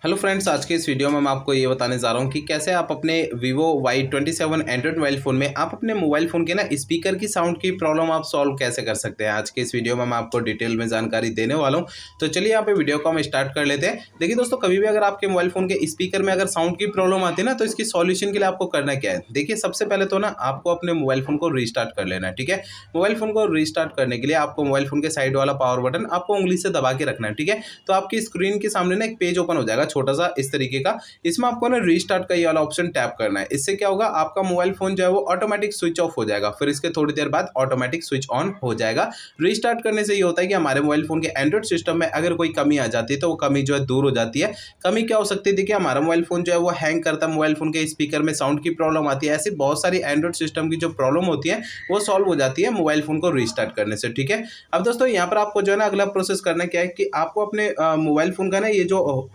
Hello friends, आज के इस वीडियो में मैं आपको ये बताने जा रहा हूँ कि कैसे आप अपने Vivo Y27 Android mobile phone में आप अपने मोबाइल फ़ोन के ना स्पीकर की साउंड की प्रॉब्लम आप सॉल्व कैसे कर सकते हैं। आज के इस वीडियो में मैं आपको डिटेल में जानकारी देने वाला हूँ। तो चलिए यहाँ पे वीडियो को हम स्टार्ट कर लेते हैं। देखिए दोस्तों, कभी भी अगर आपके मोबाइल फ़ोन के स्पीकर में अगर साउंड की प्रॉब्लम आती है ना, तो इसकी सॉल्यूशन के लिए आपको करना क्या है। देखिए, सबसे पहले तो ना आपको अपने मोबाइल फ़ोन को रीस्टार्ट कर लेना है। ठीक है, मोबाइल फ़ोन को रीस्टार्ट करने के लिए आपको मोबाइल फ़ोन के साइड वाला पावर बटन आपको उंगली से दबा के रखना है। ठीक है, तो आपकी स्क्रीन के सामने ना एक पेज ओपन हो जाएगा छोटा सा इस तरीके का। इसमें आपको ना रीस्टार्ट का ये वाला ऑप्शन टैप करना है। इससे क्या होगा, आपका मोबाइल फोन जो है वो ऑटोमेटिक स्विच ऑफ हो जाएगा, फिर इसके थोड़ी देर बाद ऑटोमेटिक स्विच ऑन हो जाएगा। रीस्टार्ट करने से ये होता है कि हमारे मोबाइल फोन के एंड्रॉइड सिस्टम में अगर कोई कमी आ जाती है तो वो कमी जो है दूर हो जाती है। कमी क्या हो सकती है, देखिए हमारा मोबाइल फोन जो है वो हैंग करता है, मोबाइल फोन के स्पीकर में साउंड की प्रॉब्लम आती है। ऐसी बहुत सारी एंड्रॉइड सिस्टम की जो प्रॉब्लम होती है वो सॉल्व हो जाती है मोबाइल फोन को रीस्टार्ट करने से। ठीक है, अब दोस्तों यहाँ पर आपको जो है ना अगला प्रोसेस करना क्या है कि आपको अपने मोबाइल फोन का ना ये जो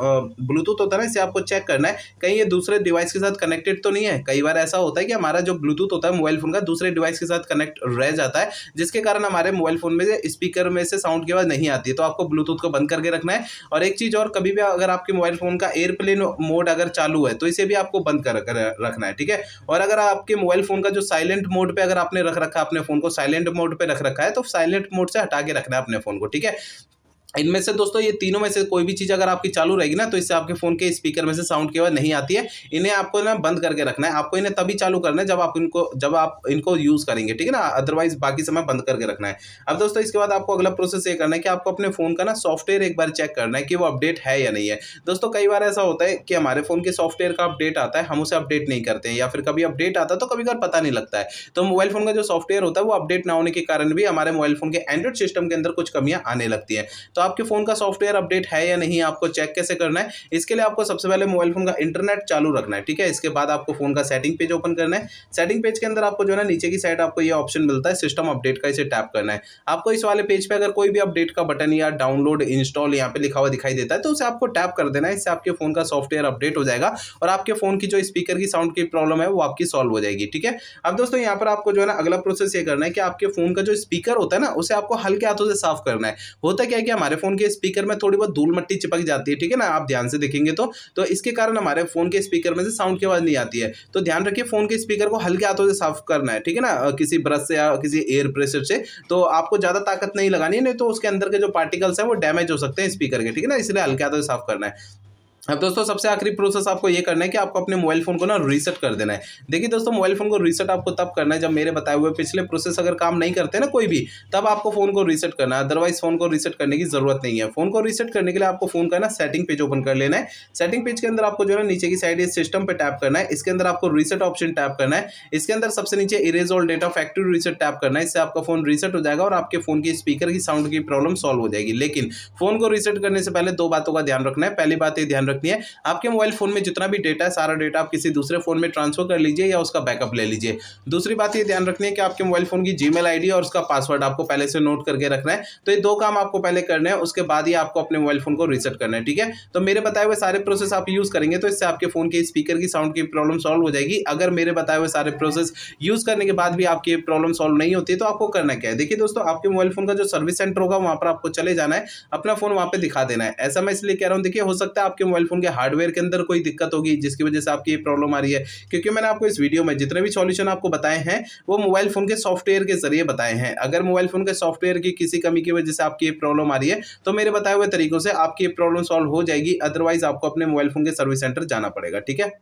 ब्लूटूथ होता है ना, इसे आपको चेक करना है कहीं ये दूसरे डिवाइस के साथ कनेक्टेड तो नहीं है। कई बार ऐसा होता है कि हमारा जो ब्लूटूथ होता है मोबाइल फोन का दूसरे डिवाइस के साथ कनेक्ट रह जाता है, जिसके कारण हमारे मोबाइल फोन में से स्पीकर में से साउंड की आवाज नहीं आती है। तो आपको ब्लूटूथ को बंद करके रखना है। और एक चीज और, कभी भी अगर आपके मोबाइल फोन का एयरप्लेन मोड अगर चालू है तो इसे भी आपको बंद कर रखना है। ठीक है, और अगर आपके मोबाइल फोन का जो साइलेंट मोड पे अगर आपने रख रखा है, अपने फोन को साइलेंट मोड पे रख रखा है, तो साइलेंट मोड से हटा के रखना है अपने फोन को। ठीक है, इनमें से दोस्तों ये तीनों में से कोई भी चीज़ अगर आपकी चालू रहेगी ना, तो इससे आपके फ़ोन के स्पीकर में से साउंड की आवाज़ नहीं आती है। इन्हें आपको ना बंद करके रखना है। आपको इन्हें तभी चालू करना है जब आप इनको यूज़ करेंगे। ठीक है ना, अदरवाइज़ बाकी समय बंद करके रखना है। अब दोस्तों इसके बाद आपको अगला प्रोसेस ये करना है कि आपको अपने फ़ोन का ना सॉफ्टवेयर एक बार चेक करना है कि वो अपडेट है या नहीं है। दोस्तों कई बार ऐसा होता है कि हमारे फ़ोन के सॉफ्टवेयर का अपडेट आता है, हम उसे अपडेट नहीं करते हैं, या फिर कभी अपडेट आता है तो कभी-कभार पता नहीं लगता है। तो मोबाइल फ़ोन का जो सॉफ्टवेयर होता है वो अपडेट ना होने के कारण भी हमारे मोबाइल फ़ोन के एंड्रॉइड सिस्टम के अंदर कुछ कमियाँ आने लगती हैं। तो आपके फ़ोन का सॉफ्टवेयर अपडेट है या नहीं, आपको चेक कैसे करना है। इसके लिए आपको सबसे पहले मोबाइल फोन का इंटरनेट चालू रखना है। ठीक है, इसके बाद आपको फोन का सेटिंग पेज ओपन करना है। सेटिंग पेज के अंदर आपको जो है ना नीचे की साइड आपको ये ऑप्शन मिलता है सिस्टम अपडेट का, इसे टैप करना है। आपको इस वाले पेज पे अगर कोई भी अपडेट का बटन या डाउनलोड इंस्टॉल यहाँ पे लिखा हुआ दिखाई देता है तो उसे आपको टैप कर देना है। इससे आपके फोन का सॉफ्टवेयर अपडेट हो जाएगा और आपके फोन की जो स्पीकर की साउंड की प्रॉब्लम है वो आपकी सॉल्व हो जाएगी। ठीक है, अब दोस्तों यहाँ पर आपको जो है ना अगला प्रोसेस ये करना है कि आपके फोन का जो स्पीकर होता है ना उसे आपको हल्के हाथों से साफ करना है। होता क्या है कि हमारे फोन के स्पीकर में थोड़ी बहुत धूल मिट्टी चिपक जाती है। ठीक है ना, आप ध्यान से देखेंगे तो इसके कारण हमारे फोन के स्पीकर में से साउंड की आवाज नहीं आती है। तो ध्यान रखिए, फोन के स्पीकर को हल्के हाथों से साफ करना है। ठीक है ना, किसी ब्रश से या किसी एयर प्रेशर से। तो आपको ज्यादा ताकत नहीं लगानी है, नहीं तो उसके अंदर के जो पार्टिकल्स हैं वो डैमेज हो सकते हैं स्पीकर के। ठीक है ना, इसलिए हल्के हाथों से साफ करना है। अब दोस्तों सबसे आखिरी प्रोसेस आपको ये करना है कि आपको अपने मोबाइल फोन को ना रीसेट कर देना है। देखिए दोस्तों, मोबाइल फोन को रीसेट आपको तब करना है जब मेरे बताए हुए पिछले प्रोसेस अगर काम नहीं करते ना कोई भी, तब आपको फोन को रीसेट करना है। अदरवाइज फोन को रीसेट करने की जरूरत नहीं है। फोन को रीसेट करने के लिए आपको फोन का ना सेटिंग पेज ओपन कर लेना है। सेटिंग पेज के अंदर आपको जो है ना नीचे की साइड सिस्टम पे टैप करना है। इसके अंदर आपको रीसेट ऑप्शन टैप करना है। इसके अंदर सबसे नीचे erase all data factory reset tap करना है। इससे आपका फोन रीसेट हो जाएगा और आपके फोन की स्पीकर की साउंड की प्रॉब्लम सॉल्व हो जाएगी। लेकिन फोन को रीसेट करने से पहले दो बातों का ध्यान रखना है। पहली बात ये ध्यान रखनी है, आपके मोबाइल फोन में जितना भी डेटा है सारा डेटा आप किसी दूसरे फोन में ट्रांसफर कर लीजिए या उसका बैकअप ले लीजिए। दूसरी बात ये ध्यान रखनी है कि आपके मोबाइल फोन की जीमेल आईडी और उसका पासवर्ड आपको पहले से नोट करके रखना है। तो ये दो काम आपको पहले करने हैं, उसके बाद ही आपको अपने मोबाइल फोन को रीसेट करना है। ठीक है, तो मेरे बताए हुए सारे प्रोसेस आप यूज करेंगे तो इससे आपके फोन के स्पीकर की साउंड की प्रॉब्लम सॉल्व हो जाएगी। अगर मेरे बताए हुए सारे प्रोसेस यूज करने के बाद भी आपकी प्रॉब्लम सॉल्व नहीं होती है तो आपको करना क्या है। देखिए दोस्तों, आपके मोबाइल फोन का जो सर्विस सेंटर होगा वहां पर आपको चले जाना है, अपना फोन वहां पे दिखा देना है। ऐसा मैं इसलिए कह रहा हूँ, देखिए हो सकता है आपके मोबाइल फोन के हार्डवेयर के अंदर कोई दिक्कत होगी जिसकी वजह से आपकी ये प्रॉब्लम आ रही है। क्योंकि मैंने आपको इस वीडियो में जितने भी सॉल्यूशन आपको बताए हैं वो मोबाइल फोन के सॉफ्टवेयर के जरिए बताए हैं। अगर मोबाइल फोन के सॉफ्टवेयर की किसी कमी की वजह से आपकी ये प्रॉब्लम आ रही है तो मेरे बताए हुए तरीकों से आपकी ये प्रॉब्लम सॉल्व हो जाएगी। अदरवाइज आपको अपने मोबाइल फोन के सर्विस सेंटर जाना पड़ेगा। ठीक है।